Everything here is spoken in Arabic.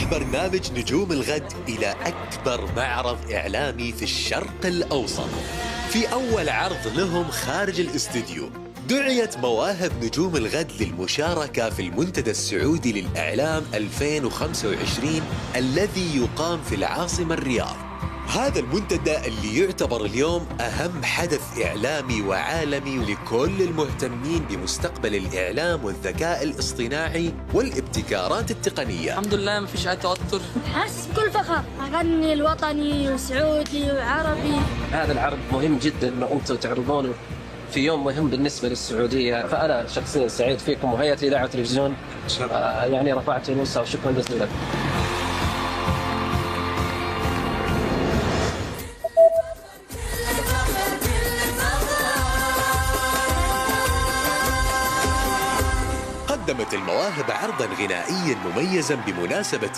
برنامج نجوم الغد إلى أكبر معرض إعلامي في الشرق الأوسط. في أول عرض لهم خارج الاستديو دعيت مواهب نجوم الغد للمشاركة في المنتدى السعودي للإعلام 2025 الذي يقام في العاصمة الرياض. هذا المنتدى اللي يعتبر اليوم أهم حدث إعلامي وعالمي لكل المهتمين بمستقبل الإعلام والذكاء الاصطناعي والابتكارات التقنية. الحمد لله ما فيش أي توتر، أحس بكل فخر أغني الوطني وسعودي وعربي. هذا العرض مهم جدا إنه أنتم تعرضونه في يوم مهم بالنسبة للسعودية، فأنا شخصيا سعيد فيكم وهيئة إذاعة التلفزيون يعني رفعت نفسها وشكرا جزيلا. قدمت المواهب عرضاً غنائياً مميزاً بمناسبة